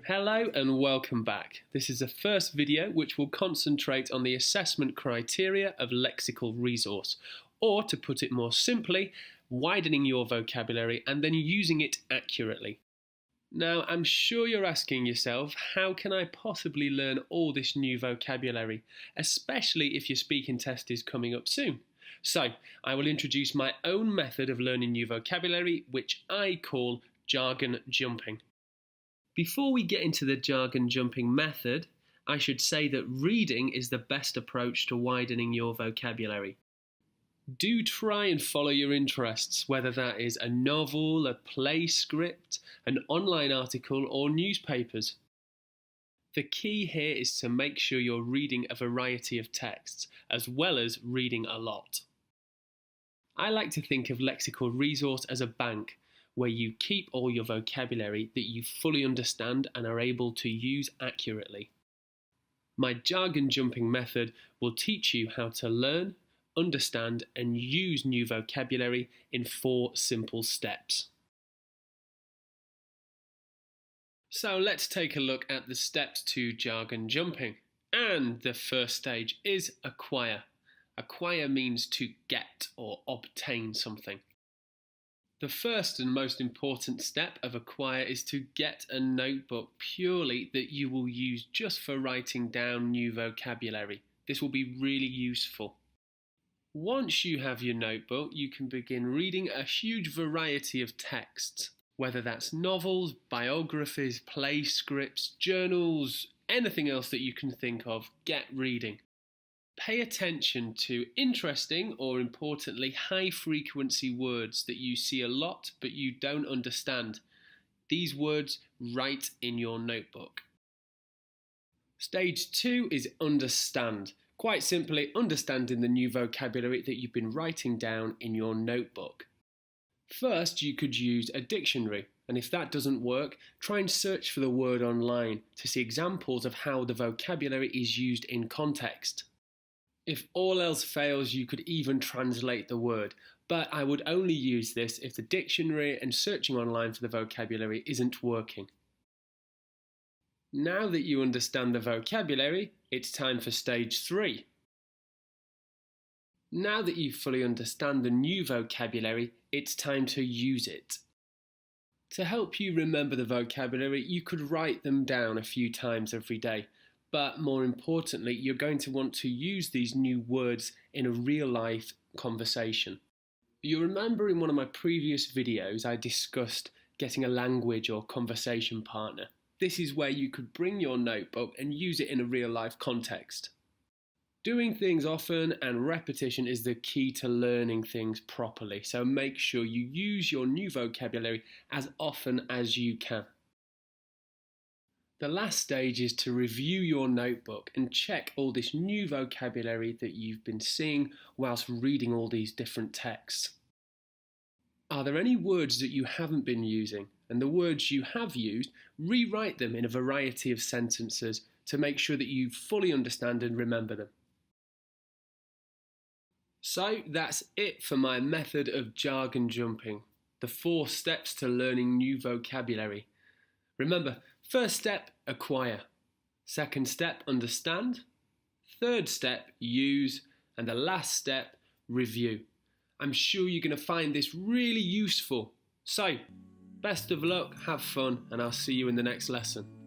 Hello and welcome back. This is the first video which will concentrate on the assessment criteria of lexical resource, or to put it more simply, widening your vocabulary and then using it accurately. Now, I'm sure you're asking yourself, how can I possibly learn all this new vocabulary, especially if your speaking test is coming up soon? So, I will introduce my own method of learning new vocabulary, which I call jargon jumping. Before we get into the jargon jumping method, I should say that reading is the best approach to widening your vocabulary. Do try and follow your interests, whether that is a novel, a play script, an online article, or newspapers. The key here is to make sure you're reading a variety of texts, as well as reading a lot. I like to think of lexical resource as a bank, where you keep all your vocabulary that you fully understand and are able to use accurately. My jargon jumping method will teach you how to learn, understand and use new vocabulary in 4 simple steps. So let's take a look at the steps to jargon jumping. And the first stage is acquire. Acquire means to get or obtain something. The first and most important step of acquire is to get a notebook purely that you will use just for writing down new vocabulary. This will be really useful. Once you have your notebook, you can begin reading a huge variety of texts, whether that's novels, biographies, play scripts, journals, anything else that you can think of. Get reading. Pay attention to interesting or, importantly, high-frequency words that you see a lot but you don't understand. These words write in your notebook. Stage 2 is understand. Quite simply, understanding the new vocabulary that you've been writing down in your notebook. First, you could use a dictionary, and if that doesn't work, try and search for the word online to see examples of how the vocabulary is used in context. If all else fails, you could even translate the word, but I would only use this if the dictionary and searching online for the vocabulary isn't working. Now that you understand the vocabulary, it's time for stage 3. Now that you fully understand the new vocabulary, it's time to use it. To help you remember the vocabulary, you could write them down a few times every day. But more importantly, you're going to want to use these new words in a real-life conversation. You remember in one of my previous videos I discussed getting a language or conversation partner. This is where you could bring your notebook and use it in a real-life context. Doing things often and repetition is the key to learning things properly, so make sure you use your new vocabulary as often as you can. The last stage is to review your notebook and check all this new vocabulary that you've been seeing whilst reading all these different texts. Are there any words that you haven't been using? And the words you have used, rewrite them in a variety of sentences to make sure that you fully understand and remember them. So that's it for my method of jargon jumping, the 4 steps to learning new vocabulary. Remember, first step, acquire. Second step, understand. Third step, use. And the last step, review. I'm sure you're going to find this really useful. So, best of luck, have fun, and I'll see you in the next lesson.